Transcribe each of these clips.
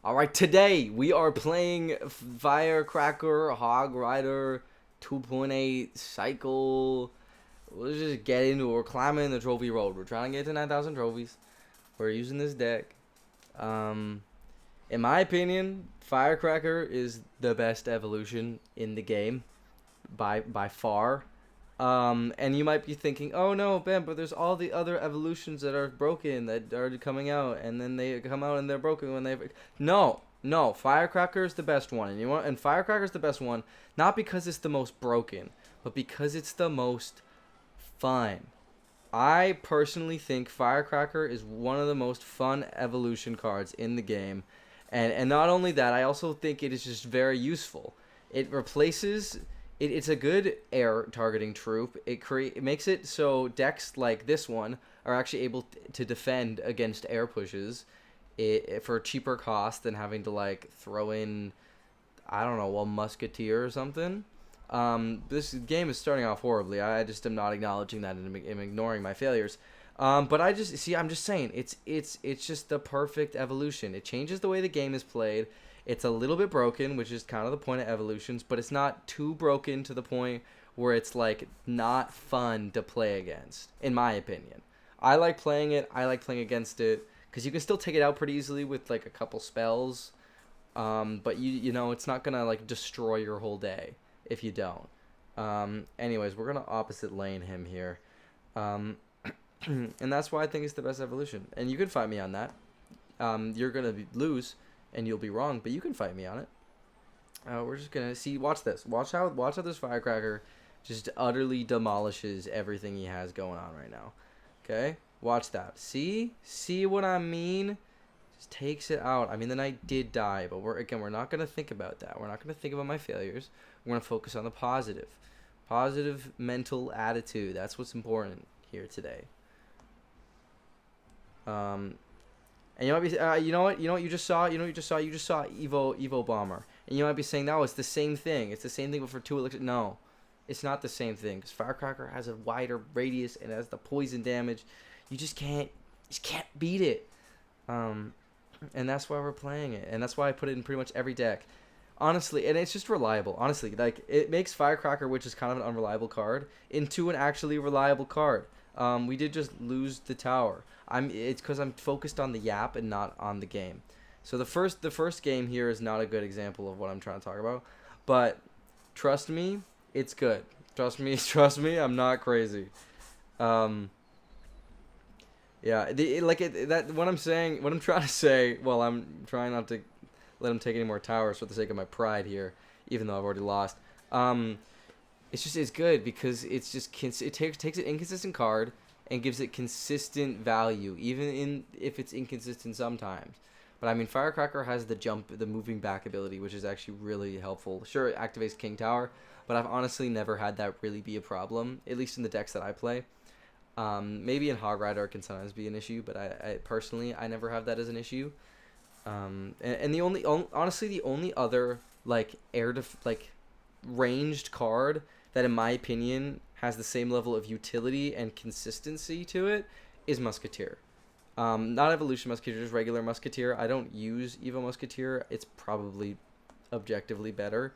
All right, today we are playing Firecracker Hog Rider 2.8 Cycle. Let's just get into it. We're climbing the trophy road. We're trying to get to 9,000 trophies. We're using this deck. Um, in my opinion, Firecracker is the best evolution in the game by far. And you might be thinking, oh no, Ben, but there's all the other evolutions that are broken that are coming out, and then they come out and they're broken when they. No, Firecracker is the best one, and Firecracker is the best one not because it's the most broken, but because it's the most fun. I personally think Firecracker is one of the most fun evolution cards in the game, and not only that, I also think it is just very useful. It replaces it's a good air targeting troop. It makes it so decks like this one are actually able to defend against air pushes for a cheaper cost than having to like throw in, I don't know, a musketeer or something. This game is starting off horribly. I just am not acknowledging that and am ignoring my failures. But I just see. I'm just saying it's just the perfect evolution. It changes the way the game is played. It's a little bit broken, which is kind of the point of evolutions, but it's not too broken to the point where it's like not fun to play against, in my opinion. I like playing it. I like playing against it because you can still take it out pretty easily with like a couple spells. But you know it's not gonna like destroy your whole day if you don't. Anyways, we're gonna opposite lane him here, um, and that's why I think it's the best evolution. And you can fight me on that. You're gonna lose, and you'll be wrong, but you can fight me on it. We're just gonna see. Watch this. Watch how this Firecracker just utterly demolishes everything he has going on right now. Okay, watch that. See what I mean? Just takes it out. I mean, the knight did die, but we're not gonna think about that. We're not gonna think about my failures. We're gonna focus on the positive mental attitude. That's what's important here today. And you might be, you know what you just saw, you just saw Evo Bomber, and you might be saying, no, it's the same thing. It's the same thing, but for two elixir. No, it's not the same thing because Firecracker has a wider radius and has the poison damage. You just can't beat it. And that's why we're playing it, and that's why I put it in pretty much every deck. Honestly, and it's just reliable. Honestly, like it makes Firecracker, which is kind of an unreliable card, into an actually reliable card. We did just lose the tower. It's because I'm focused on the yap and not on the game. So the first game here is not a good example of what I'm trying to talk about, but trust me, it's good. Trust me, I'm not crazy. Um, yeah, what I'm saying, what I'm trying to say. Well, I'm trying not to let him take any more towers for the sake of my pride here, even though I've already lost. Um, it's good because it takes an inconsistent card and gives it consistent value, even in if it's inconsistent sometimes. But I mean, Firecracker has the moving back ability, which is actually really helpful. Sure, it activates King Tower, but I've honestly never had that really be a problem, at least in the decks that I play. Maybe in Hog Rider it can sometimes be an issue, but I personally I never have that as an issue. And honestly the only other like ranged card that in my opinion has the same level of utility and consistency to it is Musketeer. Not Evolution Musketeer, just regular Musketeer. I don't use Evo Musketeer. It's probably objectively better.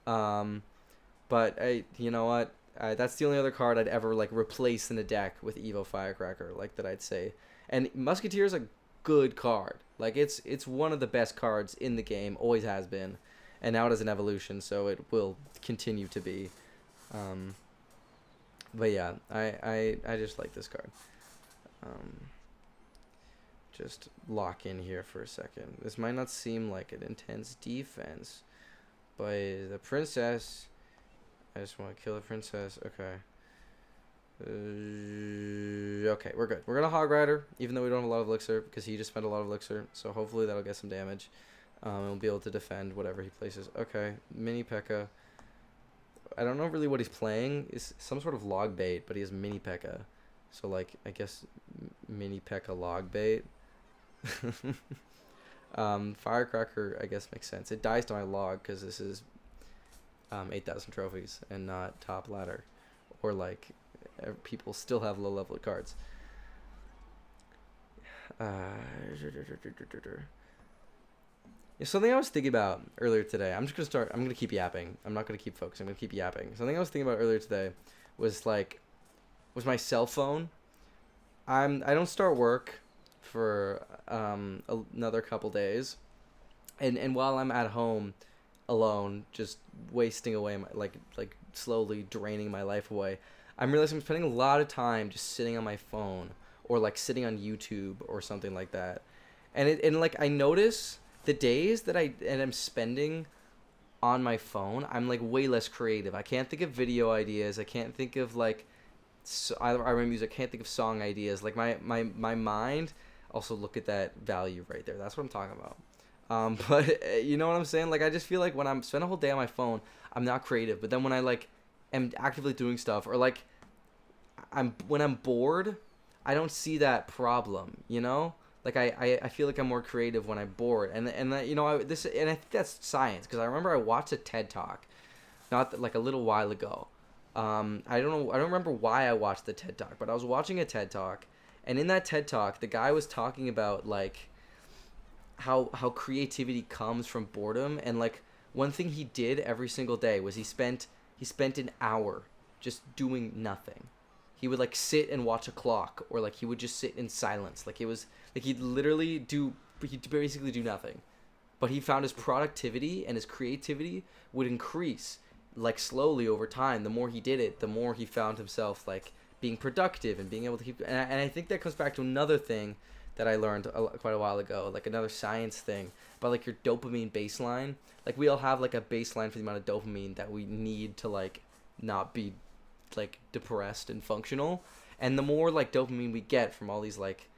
But you know what? That's the only other card I'd ever like replace in a deck with Evo Firecracker, like that I'd say. And Musketeer is a good card. Like it's one of the best cards in the game, always has been, and now it is an evolution, so it will continue to be. But yeah, I just like this card. Just lock in here for a second. This might not seem like an intense defense, but the princess. I just want to kill the princess. Okay. Okay, we're good. We're gonna Hog Rider, even though we don't have a lot of elixir, because he just spent a lot of elixir. So hopefully that'll get some damage. And we'll be able to defend whatever he places. Okay, Mini P.E.K.K.A. I don't know really what he's playing. It's some sort of log bait, but he has Mini P.E.K.K.A. So like I guess Mini P.E.K.K.A. log bait. Firecracker I guess makes sense. It dies to my log because this is 8,000 trophies and not top ladder, or like people still have low level cards. Yeah, something I was thinking about earlier today. I'm just gonna start. I'm gonna keep yapping. I'm not gonna keep focusing. I'm gonna keep yapping. Something I was thinking about earlier today was like was my cell phone. I don't start work for another couple days, and while I'm at home alone, just wasting away my like slowly draining my life away, I'm realizing I'm spending a lot of time just sitting on my phone or like sitting on YouTube or something like that. And like I notice the days that I'm spending on my phone, I'm like way less creative. I can't think of video ideas. I can't think of like I write music. I can't think of song ideas. Like my mind. Also look at that value right there. That's what I'm talking about. But you know what I'm saying? Like I just feel like when I'm spend a whole day on my phone, I'm not creative. But then when I like am actively doing stuff or like when I'm bored, I don't see that problem. You know, like I feel like I'm more creative when I'm bored. And you know and I think that's science because I remember I watched a TED talk, not that, like a little while ago. I don't know. I don't remember why I watched the TED talk, but I was watching a TED talk, and in that TED talk, the guy was talking about like how creativity comes from boredom, and like one thing he did every single day was he spent an hour just doing nothing. He would like sit and watch a clock, or like he would just sit in silence. Like it was like he'd basically do nothing, but he found his productivity and his creativity would increase like slowly over time. The more he did it, the more he found himself like being productive and being able to keep. And I think that comes back to another thing that I learned quite a while ago, like another science thing about like your dopamine baseline. Like we all have like a baseline for the amount of dopamine that we need to like not be like depressed and functional. And the more like dopamine we get from all these like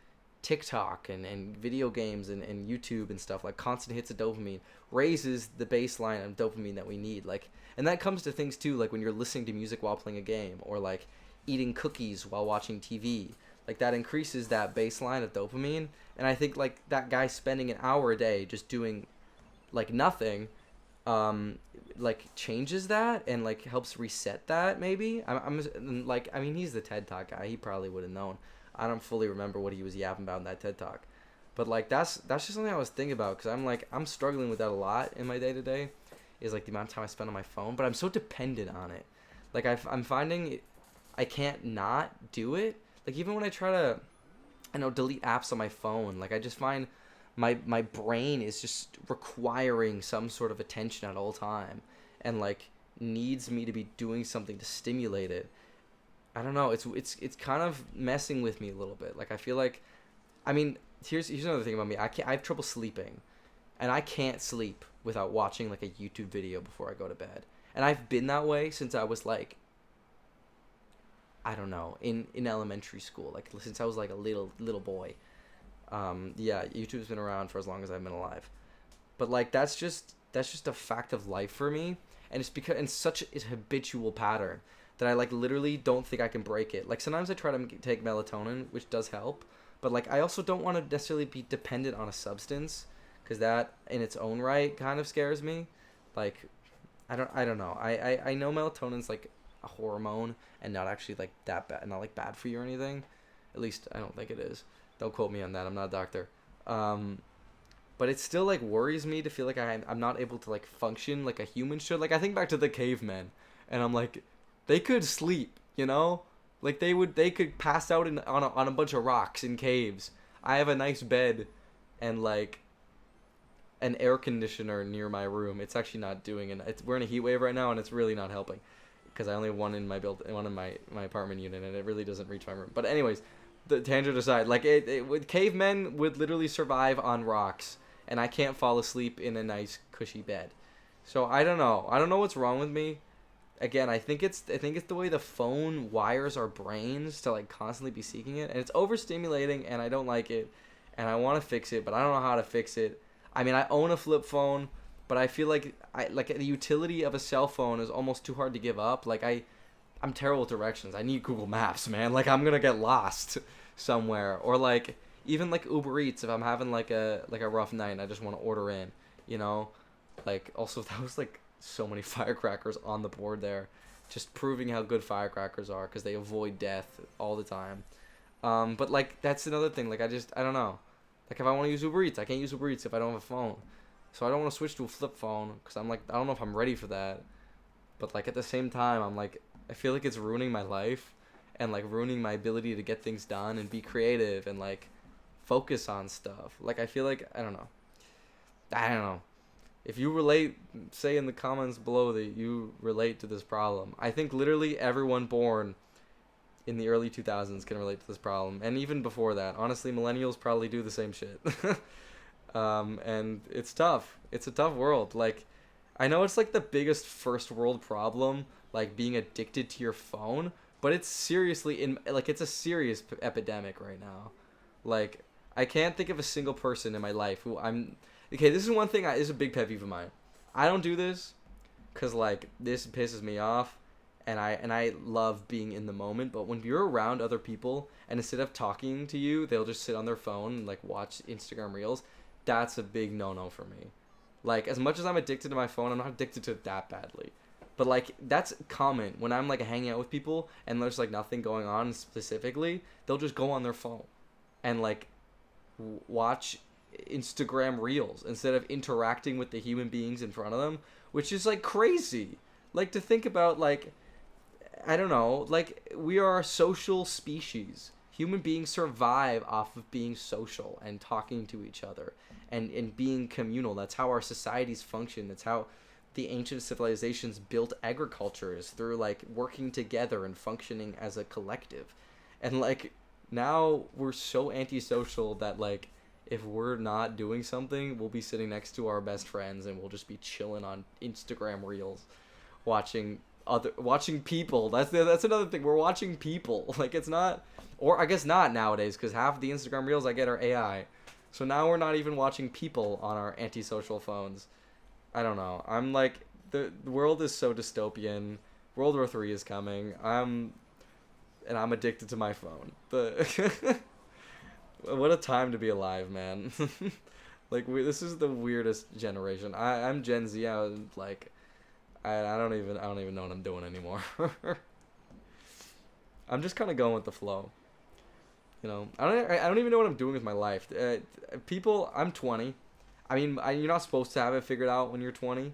TikTok and video games and YouTube and stuff, like constant hits of dopamine raises the baseline of dopamine that we need. Like, and that comes to things too, like when you're listening to music while playing a game or like eating cookies while watching TV. Like that increases that baseline of dopamine. And I think like that guy spending an hour a day just doing like nothing, um, like changes that and like helps reset that maybe. I'm like I mean he's the TED Talk guy. He probably would have known. I don't fully remember what he was yapping about in that TED Talk, but like that's just something I was thinking about because I'm struggling with that a lot in my day to day, is like the amount of time I spend on my phone. But I'm so dependent on it. Like I'm finding I can't not do it. Like even when I try to, I know, delete apps on my phone, like I just find my brain is just requiring some sort of attention at all time, and like needs me to be doing something to stimulate it. I don't know. It's kind of messing with me a little bit. Like I feel like, I mean, here's another thing about me. I have trouble sleeping, and I can't sleep without watching like a YouTube video before I go to bed. And I've been that way since I was like, I don't know, in elementary school, like since I was like a little boy. Yeah, YouTube's been around for as long as I've been alive. But like that's just a fact of life for me, and it's because it's such a habitual pattern that I like literally don't think I can break it. Like sometimes I try to take melatonin, which does help, but like I also don't want to necessarily be dependent on a substance, because that in its own right kind of scares me. Like I don't know. I know melatonin's like a hormone and not actually like that bad, not like bad for you or anything. At least I don't think it is. Don't quote me on that. I'm not a doctor. Um, but it still like worries me to feel like I'm not able to like function like a human should. Like I think back to the cavemen, and I'm like, they could sleep, you know, like they could pass out on a bunch of rocks in caves. I have a nice bed, and like an air conditioner near my room. It's actually not doing it. We're in a heat wave right now, and it's really not helping because I only have one in my apartment unit, and it really doesn't reach my room. But anyways, the tangent aside, like with cavemen would literally survive on rocks, and I can't fall asleep in a nice cushy bed. So I don't know. I don't know what's wrong with me. Again, I think it's the way the phone wires our brains to like constantly be seeking it, and it's overstimulating, and I don't like it, and I want to fix it, but I don't know how to fix it. I mean, I own a flip phone, but I feel like the utility of a cell phone is almost too hard to give up. Like I'm terrible with directions. I need Google Maps, man. Like I'm gonna get lost somewhere, or like even like Uber Eats if I'm having like a rough night and I just want to order in, you know. Like also that was like so many firecrackers on the board there, just proving how good firecrackers are because they avoid death all the time. But like that's another thing. Like I don't know. Like if I want to use Uber Eats, I can't use Uber Eats if I don't have a phone. So I don't want to switch to a flip phone because I'm like, I don't know if I'm ready for that. But like at the same time, I'm like, I feel like it's ruining my life and like ruining my ability to get things done and be creative and like focus on stuff. Like I feel like I don't know. If you relate, say in the comments below that you relate to this problem. I think literally everyone born in the early 2000s can relate to this problem, and even before that. Honestly, millennials probably do the same shit. And it's tough. It's a tough world. Like, I know it's like the biggest first world problem, like being addicted to your phone, but it's seriously it's a serious epidemic right now. Like, I can't think of a single person in my life who I'm. Okay, this is one thing. This is a big pet peeve of mine. I don't do this, cause like this pisses me off, and I love being in the moment. But when you're around other people, and instead of talking to you, they'll just sit on their phone and like watch Instagram reels. That's a big no-no for me. Like, as much as I'm addicted to my phone, I'm not addicted to it that badly. But like, that's common when I'm like hanging out with people and there's like nothing going on specifically. They'll just go on their phone and like watch Instagram reels instead of interacting with the human beings in front of them, which is like crazy. Like, to think about, like, I don't know, like, we are a social species. Human beings survive off of being social and talking to each other and being communal. That's how our societies function. That's how the ancient civilizations built agriculture, is through like working together and functioning as a collective. And like, now we're so antisocial that like, if we're not doing something, we'll be sitting next to our best friends and we'll just be chilling on Instagram reels, watching people. That's another thing. We're watching people. Like, it's not, or I guess not nowadays, because half of the Instagram reels I get are AI. So now we're not even watching people on our antisocial phones. I don't know. I'm like, the world is so dystopian. World War III is coming. I'm addicted to my phone. But what a time to be alive, man. Like, this is the weirdest generation. I'm Gen Z. I was like, I don't even know what I'm doing anymore. I'm just kind of going with the flow. You know, I don't even know what I'm doing with my life. I'm 20. I mean, you're not supposed to have it figured out when you're 20.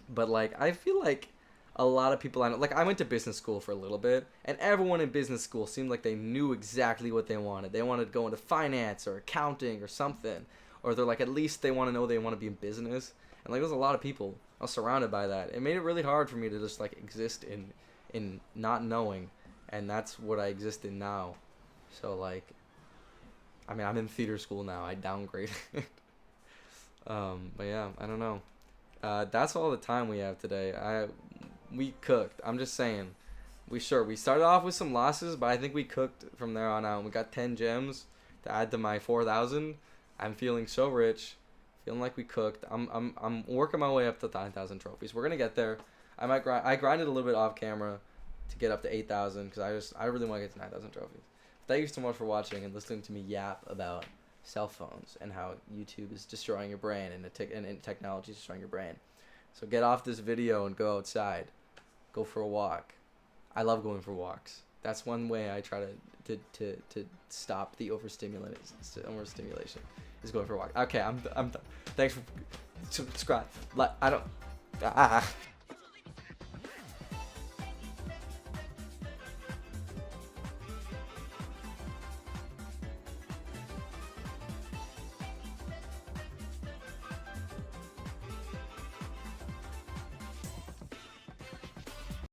But like, I feel like a lot of people I know, like, I went to business school for a little bit, and everyone in business school seemed like they knew exactly what they wanted. They wanted to go into finance or accounting or something, or they're like, at least they want to know they want to be in business. And like, there's a lot of people. I was surrounded by that. It made it really hard for me to just like exist in not knowing, and that's what I exist in now. So like, I mean, I'm in theater school now. I downgraded. But yeah, I don't know. That's all the time we have today. We cooked. I'm just saying. We started off with some losses, but I think we cooked from there on out. We got 10 gems to add to my 4,000. I'm feeling so rich. Feeling like we cooked. I'm working my way up to 9,000 trophies. We're gonna get there. I grinded a little bit off camera to get up to 8,000 because I really want to get to 9,000 trophies. Thank you so much for watching and listening to me yap about cell phones and how YouTube is destroying your brain and technology is destroying your brain. So get off this video and go outside. Go for a walk. I love going for walks. That's one way I try to stop the overstimulation is going for a walk. Okay, I'm done. Thanks for subscribe. I don't.